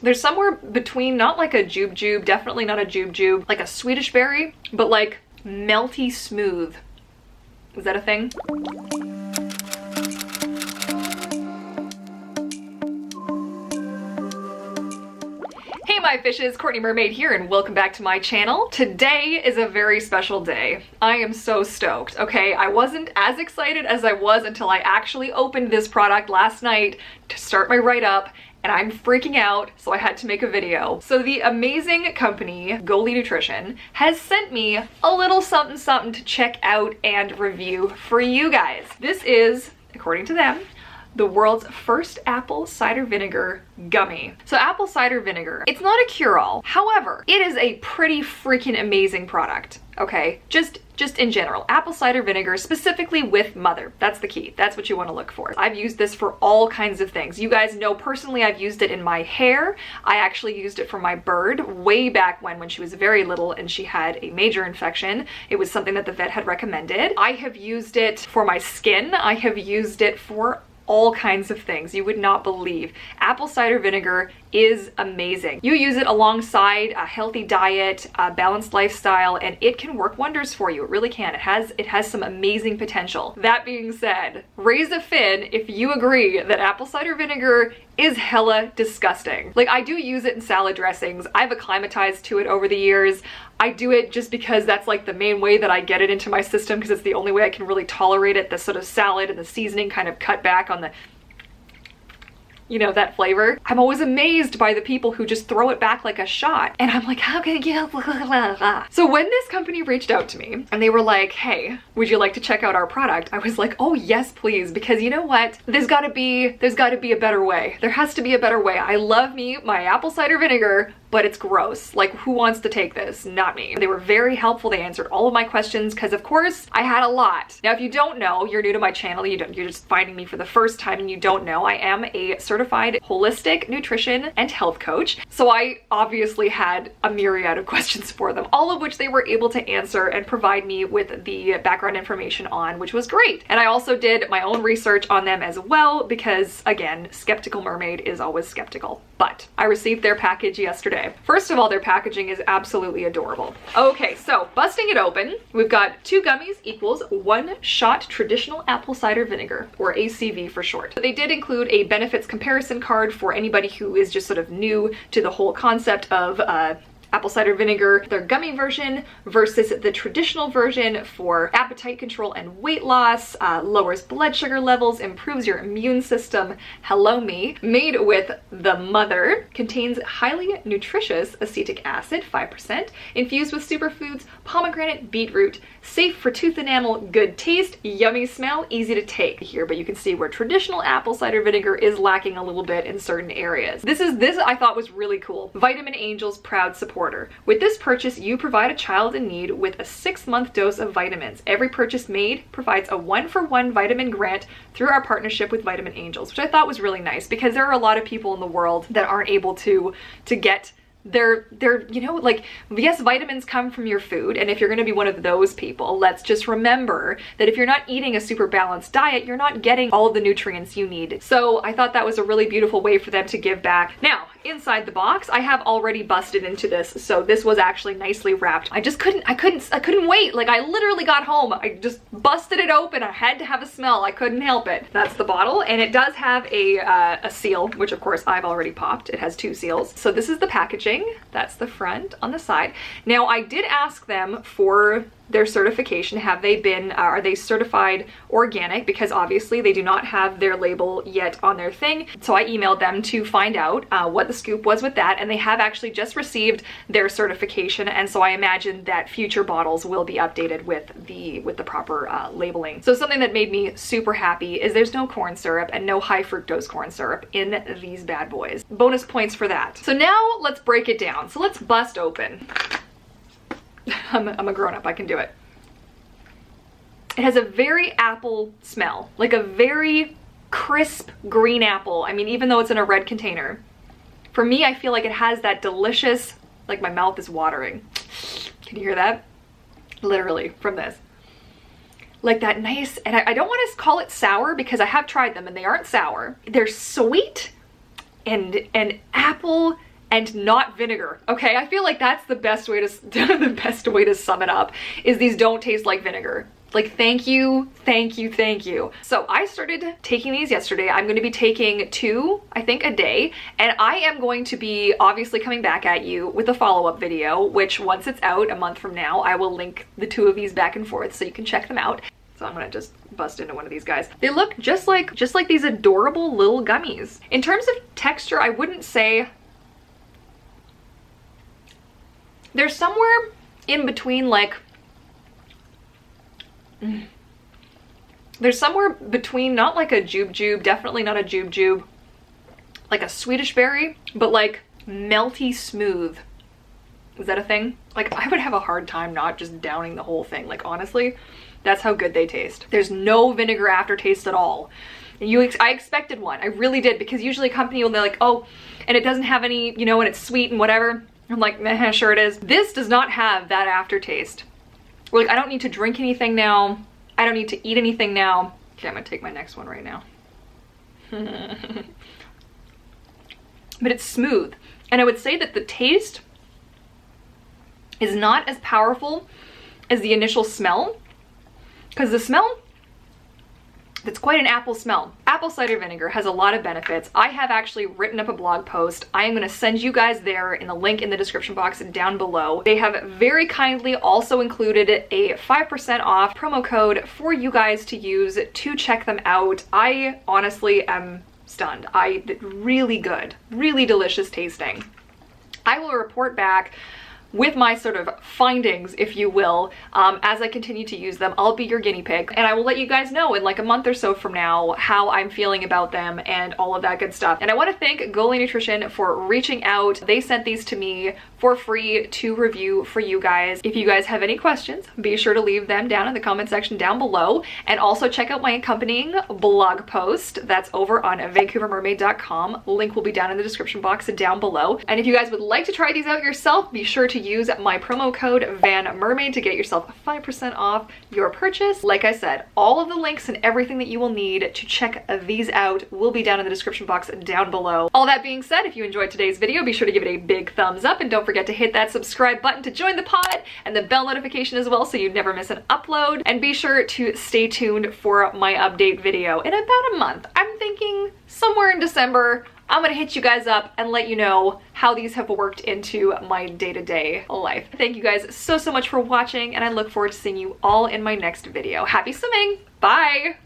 There's somewhere between, not like a jube, definitely not a jube, like a Swedish berry, but like melty smooth. Is that a thing? Hey my fishes, Courtney Mermaid here and welcome back to my channel. Today is a very special day. I am so stoked, okay? I wasn't as excited as I was until I actually opened this product last night to start my write-up, and I'm freaking out, so I had to make a video. So the amazing company, Goli Nutrition, has sent me a little something to check out and review for you guys. This is, according to them, the world's first apple cider vinegar gummy. So apple cider vinegar, it's not a cure-all. However, it is a pretty freaking amazing product, okay? Just in general. Apple cider vinegar, specifically with mother. That's the key. That's what you want to look for. I've used this for all kinds of things. You guys know personally I've used it in my hair. I actually used it for my bird way back when she was very little and she had a major infection. It was something that the vet had recommended. I have used it for my skin. I have used it for all kinds of things you would not believe. Apple cider vinegar is amazing. You use it alongside a healthy diet, a balanced lifestyle, and it can work wonders for you. It really can. It has some amazing potential. That being said, raise a fin if you agree that apple cider vinegar is hella disgusting. Like, I do use it in salad dressings. I've acclimatized to it over the years. I do it just because that's like the main way that I get it into my system, because it's the only way I can really tolerate it. The sort of salad and the seasoning kind of cut back on the, you know, that flavor. I'm always amazed by the people who just throw it back like a shot. And I'm like, how can you? So when this company reached out to me and they were like, hey, would you like to check out our product? I was like, oh yes, please. Because you know what? There's gotta be a better way. There has to be a better way. I love me my apple cider vinegar, but it's gross. Like, who wants to take this? Not me. They were very helpful. They answered all of my questions because of course I had a lot. Now, if you don't know, you're new to my channel, you're just finding me for the first time and you don't know, I am a certified holistic nutrition and health coach. So I obviously had a myriad of questions for them, all of which they were able to answer and provide me with the background information on, which was great. And I also did my own research on them as well because, again, skeptical mermaid is always skeptical. But I received their package yesterday. First of all, their packaging is absolutely adorable. Okay, so busting it open, we've got 2 gummies equals 1 shot traditional apple cider vinegar, or ACV for short. They did include a benefits comparison card for anybody who is just sort of new to the whole concept of apple cider vinegar, their gummy version versus the traditional version for appetite control and weight loss, lowers blood sugar levels, improves your immune system. Hello me. Made with the mother, contains highly nutritious acetic acid, 5%, infused with superfoods, pomegranate, beetroot, safe for tooth enamel, good taste, yummy smell, easy to take here, but you can see where traditional apple cider vinegar is lacking a little bit in certain areas. This I thought was really cool. Vitamin Angel's proud supporter. With this purchase, you provide a child in need with a 6-month dose of vitamins. Every purchase made provides a 1-for-1 vitamin grant through our partnership with Vitamin Angels, which I thought was really nice because there are a lot of people in the world that aren't able to get they're you know, like, yes, vitamins come from your food, and if you're going to be one of those people, let's just remember that if you're not eating a super balanced diet, you're not getting all of the nutrients you need. So I thought that was a really beautiful way for them to give back. Now, inside the box, I have already busted into this, so this was actually nicely wrapped. I couldn't wait. Like, I literally got home, I just busted it open. I had to have a smell. I couldn't help it. That's the bottle, and it does have a seal, which of course I've already popped. It has 2 seals. So this is the packaging. That's the front on the side. Now, I did ask them for their certification. Have they been, are they certified organic? Because obviously they do not have their label yet on their thing. So I emailed them to find out what the scoop was with that, and they have actually just received their certification, and so I imagine that future bottles will be updated with the proper labeling. So something that made me super happy is there's no corn syrup and no high fructose corn syrup in these bad boys. Bonus points for that. So now let's break it down. So let's bust open. I'm a grown-up, I can do it. It has a very apple smell, like a very crisp green apple. I mean, even though it's in a red container, for me, I feel like it has that delicious, like my mouth is watering. Can you hear that? Literally, from this. Like that nice, and I don't want to call it sour because I have tried them and they aren't sour. They're sweet and apple and not vinegar. Okay, I feel like that's the best way to the best way to sum it up, is these don't taste like vinegar. Like, thank you, thank you, thank you. So I started taking these yesterday. I'm going to be taking 2, I think, a day, and I am going to be obviously coming back at you with a follow-up video, which once it's out a month from now, I will link the 2 of these back and forth so you can check them out. So I'm gonna just bust into one of these guys. They look just like these adorable little gummies. In terms of texture, I wouldn't say they're somewhere in between, like, they're somewhere between, not like a jube, definitely not a jube, like a Swedish berry, but like melty smooth. Is that a thing? Like, I would have a hard time not just downing the whole thing. Like, honestly, that's how good they taste. There's no vinegar aftertaste at all. And I expected one, I really did, because usually a company will, they're like, oh, and it doesn't have any, you know, and it's sweet and whatever. I'm like, meh, sure it is. This does not have that aftertaste. Like, I don't need to drink anything now. I don't need to eat anything now. Okay, I'm gonna take my next one right now. But it's smooth. And I would say that the taste is not as powerful as the initial smell, because the smell, it's quite an apple smell. Apple cider vinegar has a lot of benefits. I have actually written up a blog post. I am going to send you guys there in the link in the description box down below. They have very kindly also included a 5% off promo code for you guys to use to check them out. I honestly am stunned. Really good, really delicious tasting. I will report back with my sort of findings, if you will, as I continue to use them. I'll be your guinea pig, and I will let you guys know in like a month or so from now how I'm feeling about them and all of that good stuff. And I want to thank Goli Nutrition for reaching out. They sent these to me for free to review for you guys. If you guys have any questions, be sure to leave them down in the comment section down below, and also check out my accompanying blog post that's over on VancouverMermaid.com. Link will be down in the description box down below. And if you guys would like to try these out yourself, be sure to use my promo code VANMERMAID to get yourself 5% off your purchase. Like I said, all of the links and everything that you will need to check these out will be down in the description box down below. All that being said, if you enjoyed today's video, be sure to give it a big thumbs up, and don't forget to hit that subscribe button to join the pod and the bell notification as well so you never miss an upload. And be sure to stay tuned for my update video in about a month. I'm thinking somewhere in December. I'm gonna hit you guys up and let you know how these have worked into my day-to-day life. Thank you guys so much for watching, and I look forward to seeing you all in my next video. Happy swimming! Bye!